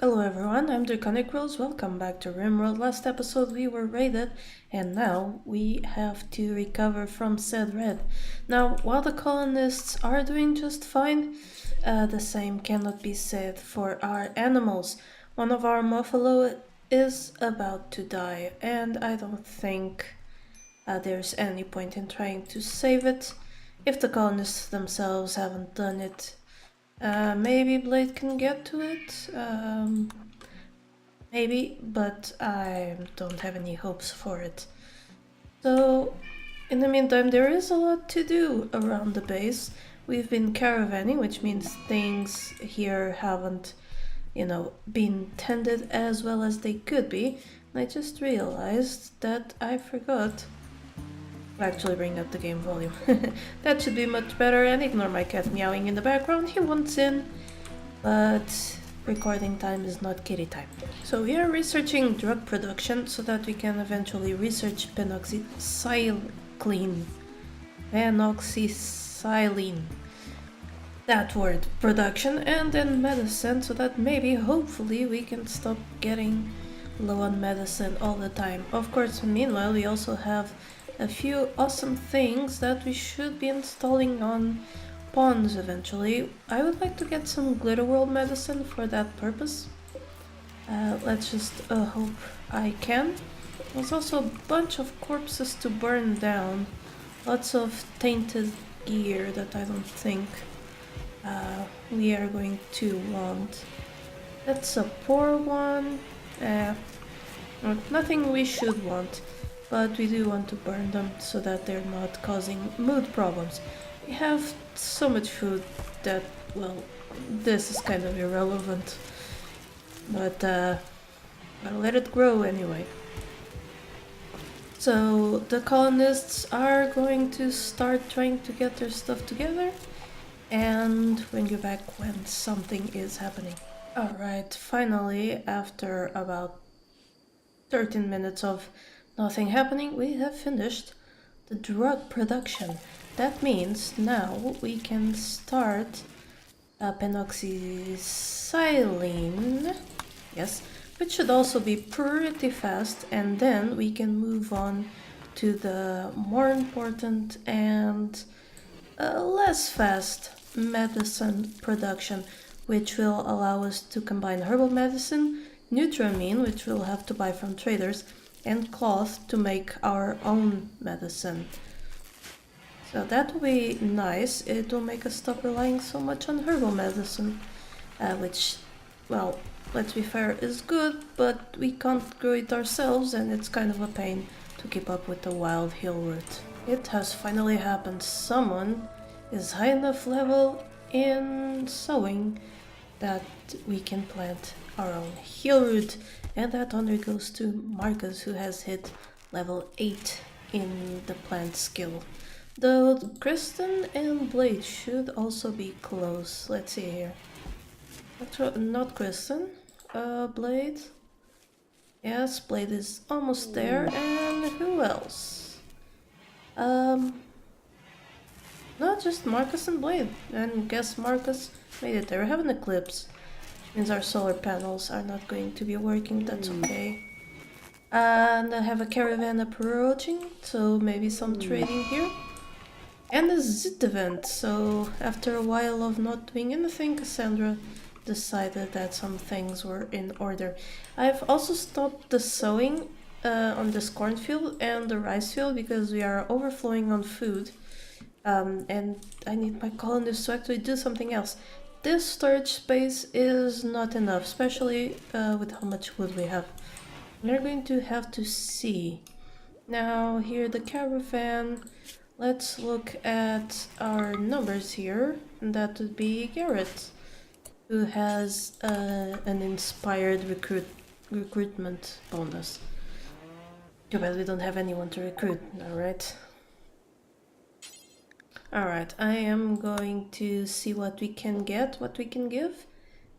Hello everyone, I'm Draconicrose, welcome back to Rimworld. Last episode we were raided, and now we have to recover from said raid. Now, while the colonists are doing just fine, the same cannot be said for our animals. One of our buffalo is about to die, and I don't think there's any point in trying to save it if the colonists themselves haven't done it. Maybe Blade can get to it, maybe, but I don't have any hopes for it. So, in the meantime, there is a lot to do around the base. We've been caravanning, which means things here haven't, been tended as well as they could be. And I just realized that I forgot actually bring up the game volume. That should be much better, and ignore my cat meowing in the background, he wants in. But recording time is not kitty time. So we are researching drug production so that we can eventually research penoxysilene. That word, production, and then medicine, so that maybe, hopefully, we can stop getting low on medicine all the time. Of course, meanwhile, we also have a few awesome things that we should be installing on pawns eventually. I would like to get some glitter world medicine for that purpose. Let's just hope I can. There's also a bunch of corpses to burn down. Lots of tainted gear that I don't think we are going to want. That's a poor one. Nothing we should want. But we do want to burn them so that they're not causing mood problems. We have so much food that, well, this is kind of irrelevant. But I'll let it grow anyway. So the colonists are going to start trying to get their stuff together, and bring you back when something is happening. Alright, finally, after about 13 minutes of nothing happening, we have finished the drug production. That means now we can start penoxysilene, yes, which should also be pretty fast, and then we can move on to the more important and less fast medicine production, which will allow us to combine herbal medicine, nutramine, which we'll have to buy from traders, and cloth to make our own medicine. So that will be nice. It will make us stop relying so much on herbal medicine, which, well, let's be fair, is good, but we can't grow it ourselves, and it's kind of a pain to keep up with the wild hill root. It has finally happened. Someone is high enough level in sowing that we can plant our own heal root, and that honor goes to Marcus, who has hit level 8 in the plant skill. Though Kristen and Blade should also be close. Let's see here. Not Kristen. Blade. Yes, Blade is almost there. And who else? Not just Marcus and Blade. And guess Marcus made it there. We have an eclipse. Means our solar panels are not going to be working, that's okay. And I have a caravan approaching, so maybe some trading here. And a zit event, so after a while of not doing anything, Cassandra decided that some things were in order. I've also stopped the sowing on this cornfield and the rice field because we are overflowing on food. And I need my colonists to actually do something else. This storage space is not enough, especially with how much wood we have. We're going to have to see. Now, here the caravan. Let's look at our numbers here. And that would be Garrett, who has an inspired recruitment bonus. Too bad we don't have anyone to recruit, alright? Alright, I am going to see what we can get, what we can give.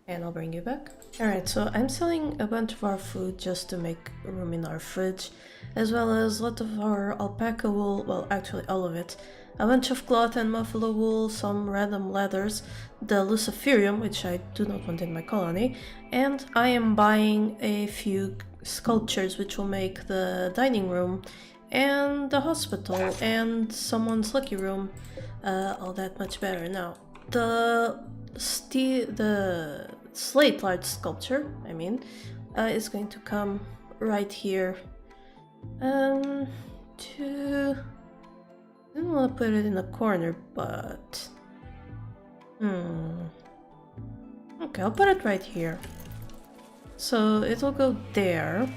And I'll bring you back. Alright, so I'm selling a bunch of our food just to make room in our fridge, as well as a lot of our alpaca wool, well actually all of it, a bunch of cloth and buffalo wool, some random leathers, the luciferium, which I do not want in my colony, and I am buying a few sculptures which will make the dining room and the hospital and someone's lucky room all that much better. Now, the slate large sculpture, is going to come right here. I didn't want to put it in the corner, but okay, I'll put it right here. So it'll go there.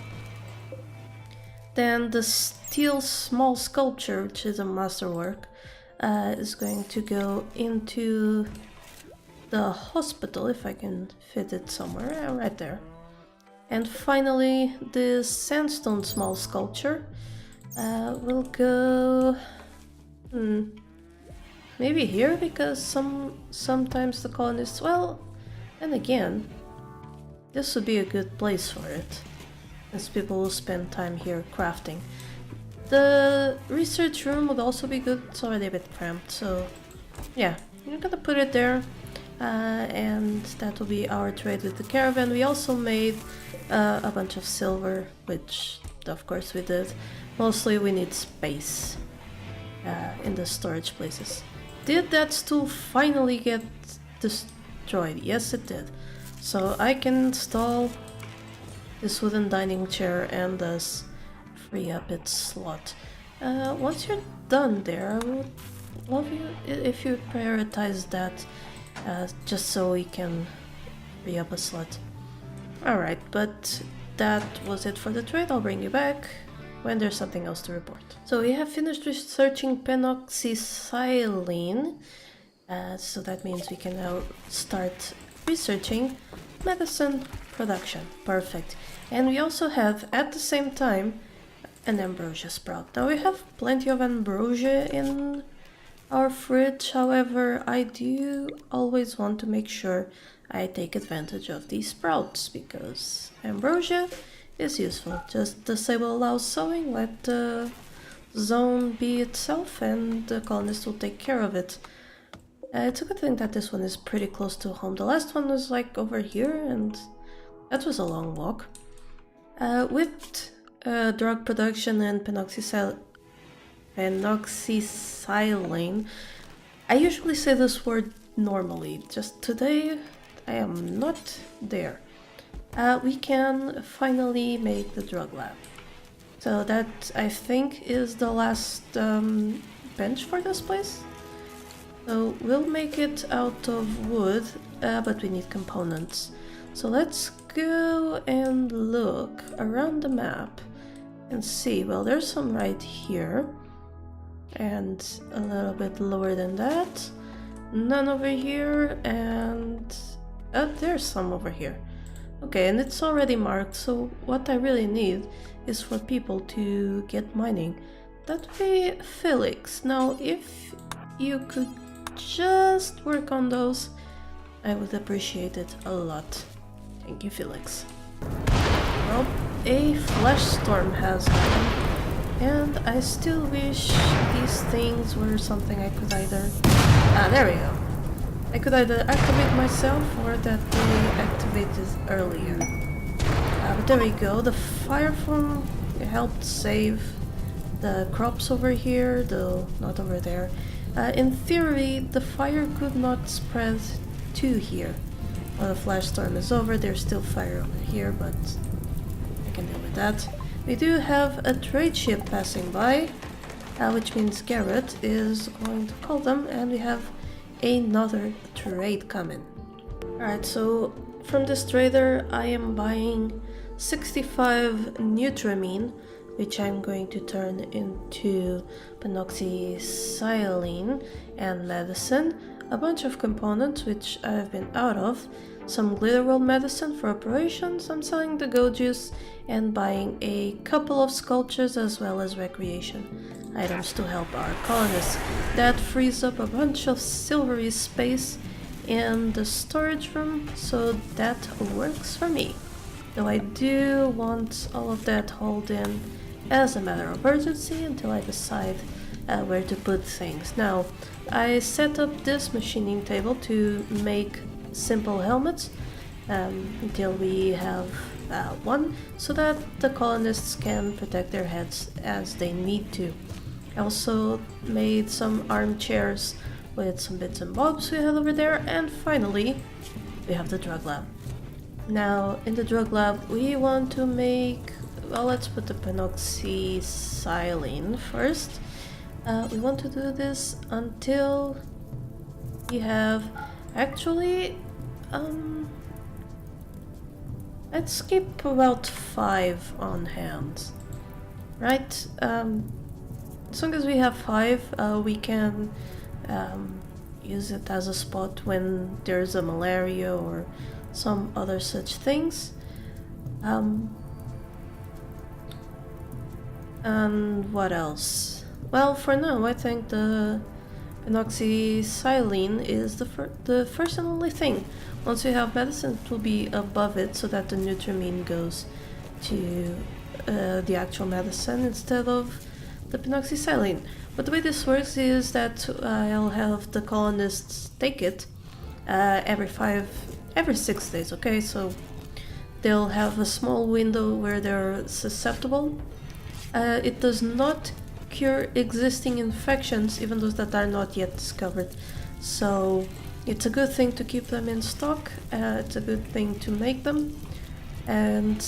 Then the steel small sculpture, which is a masterwork, is going to go into the hospital, if I can fit it somewhere, right there. And finally, this sandstone small sculpture will go maybe here, because sometimes the colonists, well, and again, this would be a good place for it, as people will spend time here crafting. The research room would also be good. It's already a bit cramped, so yeah, you're gonna put it there. And that will be our trade with the caravan. We also made a bunch of silver, which of course we did. Mostly we need space in the storage places. Did that stool finally get destroyed? Yes, it did. So I can install this wooden dining chair and thus free up its slot. Once you're done there, I would love you if you prioritize that. Just so we can free up a slot. Alright, but that was it for the trade. I'll bring you back when there's something else to report. So we have finished researching penoxysilene, so that means we can now start researching medicine production. Perfect. And we also have, at the same time, an ambrosia sprout. Now we have plenty of ambrosia in our fridge, however, I do always want to make sure I take advantage of these sprouts, because ambrosia is useful. Just disable allow sowing, let the zone be itself, and the colonist will take care of it. It's a good thing that this one is pretty close to home. The last one was like over here, and that was a long walk. With drug production and penoxysilane, I usually say this word normally, just today I am not there. We can finally make the drug lab. So that, I think, is the last bench for this place. So we'll make it out of wood, but we need components. So let's go and look around the map and see. Well, there's some right here. And a little bit lower than that. None over here, and there's some over here. Okay, and it's already marked, so what I really need is for people to get mining. That would be Felix. Now, if you could just work on those, I would appreciate it a lot. Thank you, Felix. Well, a flash storm has happened. And I still wish these things were something I could either... there we go. I could either activate myself or that they activated earlier. But there we go. The fire from helped save the crops over here, though not over there. In theory, the fire could not spread to here. While the flash storm is over, there's still fire over here, but I can deal with that. We do have a trade ship passing by, which means Garrett is going to call them, and we have another trade coming. Alright, so from this trader I am buying 65 Nutramine, which I'm going to turn into penoxysilane and medicine, a bunch of components which I've been out of, some Glitterworld medicine for operations, I'm selling the go juice, and buying a couple of sculptures as well as recreation items to help our colonists. That frees up a bunch of silvery space in the storage room, so that works for me. Though I do want all of that hauled in as a matter of urgency until I decide where to put things. Now, I set up this machining table to make simple helmets until we have one, so that the colonists can protect their heads as they need to. I also made some armchairs with some bits and bobs we had over there, and finally we have the drug lab. Now in the drug lab we want to make, well, let's put the penoxysilene first. We want to do this until we have actually let's keep about 5 on hand, right? As long as we have 5, we can use it as a spot when there's a malaria or some other such things. And what else? Well, for now, I think the penoxysilene is the first and only thing. Once we have medicine, it will be above it so that the nutramine goes to the actual medicine instead of the penoxysilene. But the way this works is that I'll have the colonists take it every 6 days, okay? So they'll have a small window where they're susceptible. It does not cure existing infections, even those that are not yet discovered. So it's a good thing to keep them in stock, it's a good thing to make them. And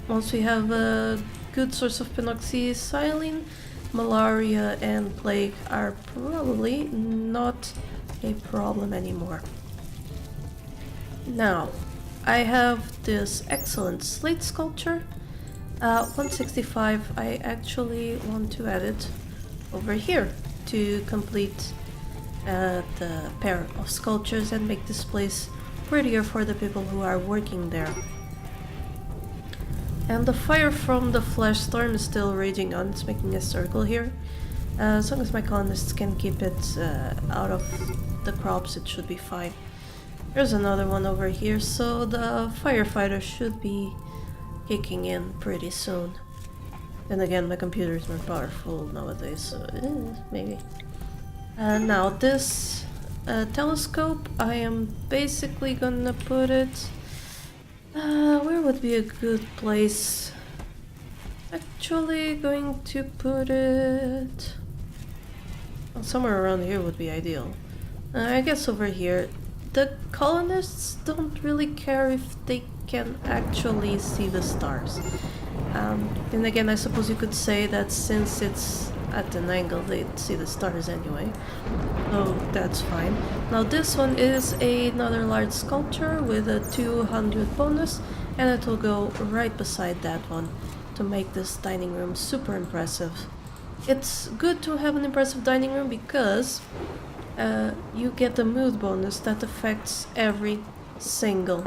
once we have a good source of penoxysilene, malaria and plague are probably not a problem anymore. Now, I have this excellent slate sculpture. 165, I actually want to add it over here to complete the pair of sculptures and make this place prettier for the people who are working there. And the fire from the flash storm is still raging on. It's making a circle here. As long as my colonists can keep it out of the crops, it should be fine. There's another one over here, so the firefighter should be kicking in pretty soon. Then again, my computer is more powerful nowadays, so maybe. Now this telescope, I am basically gonna put it... where would be a good place? Actually going to put it... well, somewhere around here would be ideal. I guess over here. The colonists don't really care if they can actually see the stars. And again, I suppose you could say that since it's at an angle, they'd see the stars anyway. So that's fine. Now this one is another large sculpture with a 200 bonus, and it will go right beside that one to make this dining room super impressive. It's good to have an impressive dining room because you get the mood bonus that affects every single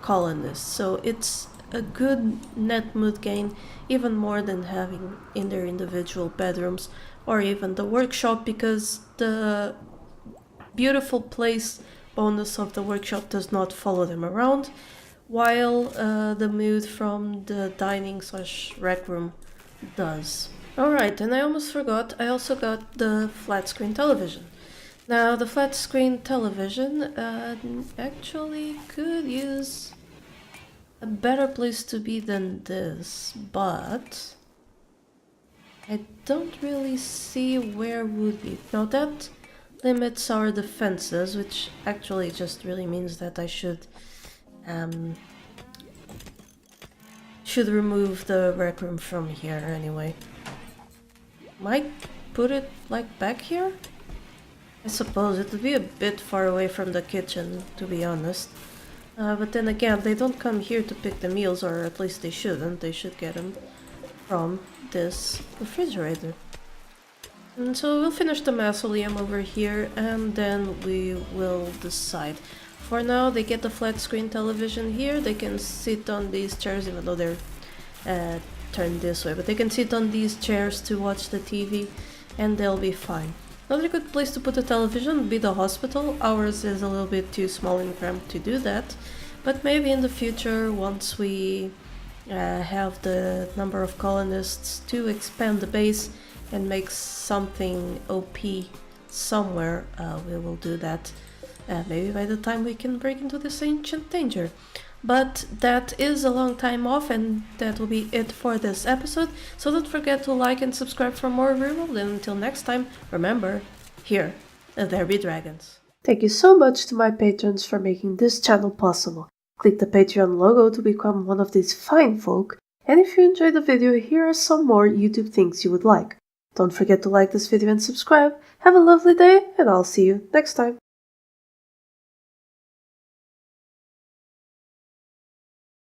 colonist. So it's a good net mood gain, even more than having in their individual bedrooms or even the workshop, because the beautiful place bonus of the workshop does not follow them around, while the mood from the dining/rec room does. Alright, and I almost forgot, I also got the flat screen television. Now the flat screen television actually could use a better place to be than this, but I don't really see where would be. Now that limits our defenses, which actually just really means that I should remove the rec room from here anyway. Might put it like back here? I suppose it would be a bit far away from the kitchen, to be honest. But then again, they don't come here to pick the meals, or at least they shouldn't. They should get them from this refrigerator. And so we'll finish the mausoleum over here, and then we will decide. For now, they get the flat screen television here. They can sit on these chairs, even though they're turned this way. But they can sit on these chairs to watch the TV, and they'll be fine. Another good place to put a television would be the hospital. Ours is a little bit too small and cramped to do that, but maybe in the future, once we have the number of colonists to expand the base and make something OP somewhere, we will do that. Maybe by the time we can break into this ancient danger. But that is a long time off, and that will be it for this episode. So don't forget to like and subscribe for more Rimworld, and until next time, remember, here, there be dragons. Thank you so much to my patrons for making this channel possible. Click the Patreon logo to become one of these fine folk, and if you enjoyed the video, here are some more YouTube things you would like. Don't forget to like this video and subscribe. Have a lovely day, and I'll see you next time.